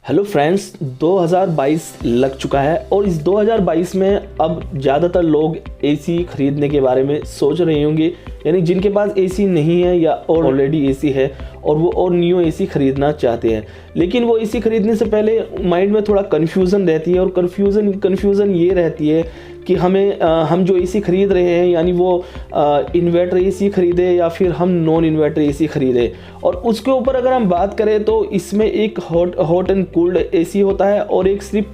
Hello friends, 2022 लग चुका है और इस 2022 में अब ज़्यादातर लोग एसी खरीदने के बारे में सोच रहे होंगे। यानी जिनके पास एसी नहीं है या ऑलरेडी एसी है और वो और न्यू एसी खरीदना चाहते हैं, लेकिन वो एसी खरीदने से पहले माइंड में थोड़ा कन्फ्यूज़न रहती है। और कन्फ्यूज़न ये रहती है कि हम जो एसी खरीद रहे हैं यानी वो इन्वर्टर एसी खरीदे या फिर हम नॉन इन्वर्टर एसी खरीदे। और उसके ऊपर अगर हम बात करें तो इसमें एक हॉट एंड कूल्ड एसी होता है और एक सिर्फ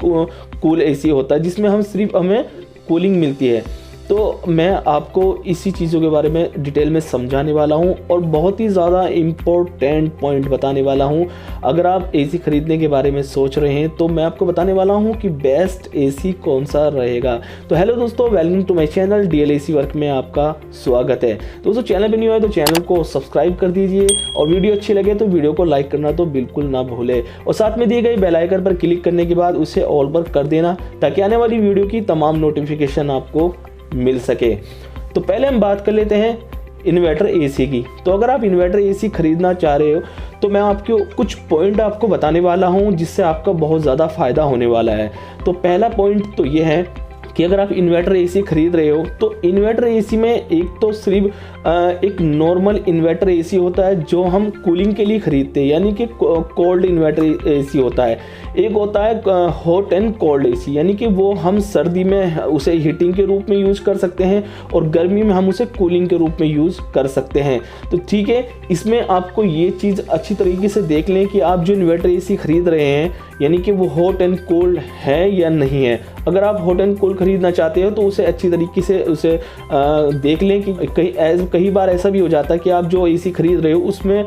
कूल एसी होता है, जिसमें हमें कूलिंग मिलती है। तो मैं आपको इसी चीज़ों के बारे में डिटेल में समझाने वाला हूं और बहुत ही ज़्यादा इम्पोर्टेंट पॉइंट बताने वाला हूं। अगर आप एसी खरीदने के बारे में सोच रहे हैं तो मैं आपको बताने वाला हूं कि बेस्ट एसी कौन सा रहेगा। तो हेलो दोस्तों, welcome to my channel DL AC work में आपका स्वागत है। दोस्तों, चैनल पर न्यू है तो चैनल को सब्सक्राइब कर दीजिए और वीडियो अच्छी लगे तो वीडियो को लाइक करना तो बिल्कुल ना भूले और साथ में दिए गए बेल आइकन पर क्लिक करने के बाद उसे ऑल पर कर देना ताकि आने वाली वीडियो की तमाम नोटिफिकेशन आपको मिल सके। तो पहले हम बात कर लेते हैं इन्वर्टर एसी की। तो अगर आप इन्वर्टर एसी खरीदना चाह रहे हो तो मैं आपको कुछ पॉइंट आपको बताने वाला हूं जिससे आपका बहुत ज़्यादा फ़ायदा होने वाला है। तो पहला पॉइंट तो ये है कि अगर आप इन्वर्टर एसी खरीद रहे हो तो इन्वर्टर एसी में एक तो सिर्फ एक नॉर्मल इन्वर्टर एसी होता है जो हम कूलिंग के लिए खरीदते हैं, यानी कि कोल्ड इन्वर्टर एसी होता है। एक होता है हॉट एंड कोल्ड एसी, यानी कि वो हम सर्दी में उसे हीटिंग के रूप में यूज़ कर सकते हैं और गर्मी में हम उसे कूलिंग के रूप में यूज़ कर सकते हैं। तो ठीक है, इसमें आपको ये चीज़ अच्छी तरीके से देख लें कि आप जो इन्वर्टर एसी खरीद रहे हैं यानी कि वो हॉट एंड कोल्ड है या नहीं है। अगर आप हॉट एंड कोल्ड खरीदना चाहते हो तो उसे अच्छी तरीके से उसे देख लें कि कई बार ऐसा भी हो जाता है कि आप जो एसी खरीद रहे हो उसमें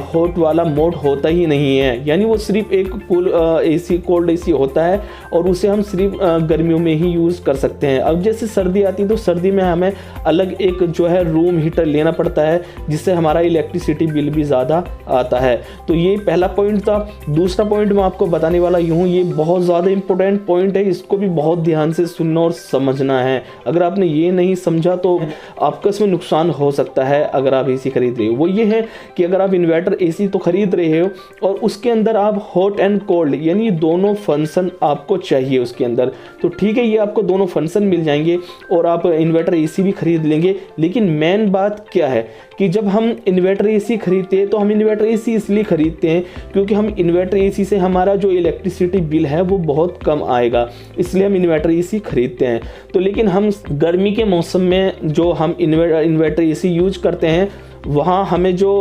हॉट वाला मोड होता ही नहीं है, यानी वो सिर्फ एक कूल एसी कोल्ड एसी होता है और उसे हम सिर्फ गर्मियों में ही यूज़ कर सकते हैं। अब जैसे सर्दी आती है तो सर्दी में हमें अलग एक जो है रूम हीटर लेना पड़ता है जिससे हमारा इलेक्ट्रिसिटी बिल भी ज़्यादा आता है। तो ये पहला पॉइंट था। दूसरा पॉइंट मैं आपको बताने वाला यूँ, ये बहुत ज़्यादा इंपॉर्टेंट पॉइंट है, इसको भी बहुत ध्यान से सुनना और समझना है। अगर आपने ये नहीं समझा तो आपका इसमें नुकसान हो सकता है अगर आप एसी खरीद रहे हो। वो ये है कि अगर आप इन्वर्टर एसी तो खरीद रहे हो और उसके अंदर आप हॉट एंड कोल्ड यानी दोनों फंक्शन आपको चाहिए उसके अंदर, तो ठीक है, ये आपको दोनों फंक्शन मिल जाएंगे और आप इन्वर्टर एसी भी खरीद लेंगे। लेकिन मेन बात क्या है कि जब हम इन्वर्टर एसी खरीदते हैं तो हम इन्वर्टर एसी इसलिए खरीदते हैं क्योंकि हम इन्वर्टर एसी से हमारा जो इलेक्ट्रिसिटी बिल है वो बहुत कम आएगा, इसलिए हम इन्वर्टर एसी खरीदते हैं। तो लेकिन हम गर्मी के मौसम में जो हम इन्वर्टर एसी यूज करते हैं वहाँ हमें जो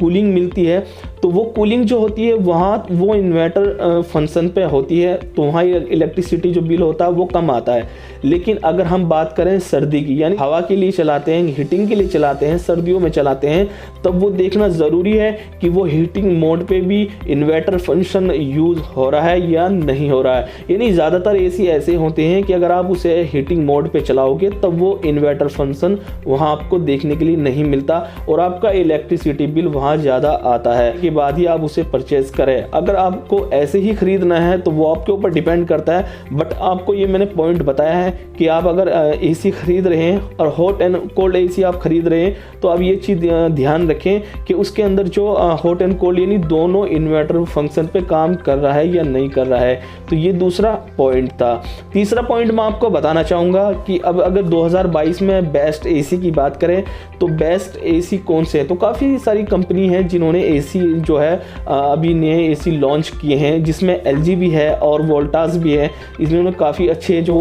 कूलिंग मिलती है तो वो कूलिंग जो होती है वहाँ वो इन्वर्टर फंक्शन पे होती है, तो वहाँ इलेक्ट्रिसिटी जो बिल होता है वो कम आता है। लेकिन अगर हम बात करें सर्दी की, यानी हवा के लिए चलाते हैं, हीटिंग के लिए चलाते हैं, सर्दियों में चलाते हैं, तब वो देखना ज़रूरी है कि वो हीटिंग मोड पे भी इन्वर्टर फंक्शन यूज़ हो रहा है या नहीं हो रहा है। यानी ज़्यादातर एसी ऐसे होते हैं कि अगर आप उसे हीटिंग मोड पे चलाओगे तब वो इन्वर्टर फंक्शन वहाँ आपको देखने के लिए नहीं मिलता और आपका इलेक्ट्रिसिटी बिल वहाँ ज़्यादा आता है के बाद ही आप उसे परचेज करें। अगर आपको ऐसे ही खरीदना है तो वो आपके ऊपर डिपेंड करता है, बट आपको ये मैंने पॉइंट बताया है कि आप अगर एसी खरीद रहे हैं और हॉट एंड कोल्ड एसी आप खरीद रहे हैं तो आप ये चीज़ ध्यान रखें कि उसके अंदर जो हॉट एंड कोल्ड यानी दोनों इन्वर्टर फंक्शन पे काम कर रहा है या नहीं कर रहा है। तो ये दूसरा पॉइंट था। तीसरा पॉइंट मैं आपको बताना चाहूँगा कि अब अगर 2022 में बेस्ट एसी की बात करें तो बेस्ट एसी कौन से है। तो काफ़ी सारी कंपनी है जिन्होंने एसी जो है अभी नए एसी लॉन्च किए हैं, जिसमें एलजी भी है और वोल्टास भी है। इन्होंने काफ़ी अच्छे जो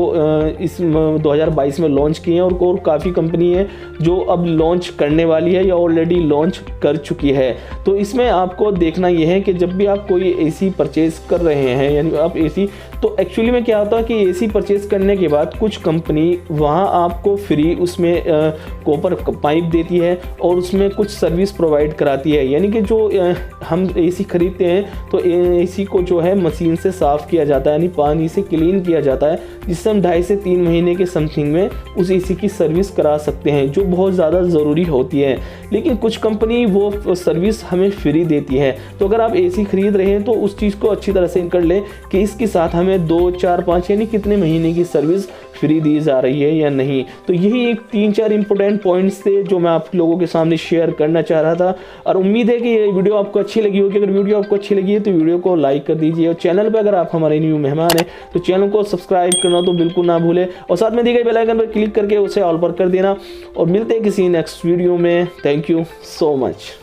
इस 2022 में लॉन्च किए हैं और काफ़ी कंपनी है जो अब लॉन्च करने वाली है या ऑलरेडी लॉन्च कर चुकी है। तो इसमें आपको देखना यह है कि जब भी आप कोई एसी परचेज कर रहे हैं यानी आप एसी, तो एक्चुअली में क्या होता है कि एसी परचेज करने के बाद कुछ कंपनी वहाँ आपको फ्री उसमें कॉपर पाइप देती है और उसमें कुछ सर्विस प्रोवाइड कराती है। यानी कि जो हम एसी खरीदते हैं तो एसी को जो है मशीन से साफ़ किया जाता है, यानी पानी से क्लीन किया जाता है, जिससे हम 2.5 से 3 महीने के समथिंग में उस एसी की सर्विस करा सकते हैं, जो बहुत ज़्यादा ज़रूरी होती है। लेकिन कुछ कंपनी वो सर्विस हमें फ्री देती है। तो अगर आप एसी खरीद रहे हैं तो उस चीज़ को अच्छी तरह से कर लें कि इसके साथ हमें हमें 2, 4, 5 यानी कितने महीने की सर्विस फ्री दी जा रही है या नहीं। तो यही एक 3-4 इंपॉर्टेंट पॉइंट्स थे जो मैं आप लोगों के सामने शेयर करना चाह रहा था, और उम्मीद है कि ये वीडियो आपको अच्छी लगी होगी। अगर वीडियो आपको अच्छी लगी है तो वीडियो को लाइक कर दीजिए, और चैनल पर अगर आप हमारे न्यू मेहमान हैं तो चैनल को सब्सक्राइब करना तो बिल्कुल ना भूलें, और साथ में दी गई बेल आइकन पर क्लिक करके उसे ऑल पर कर देना। और मिलते हैं किसी नेक्स्ट वीडियो में। Thank you so much.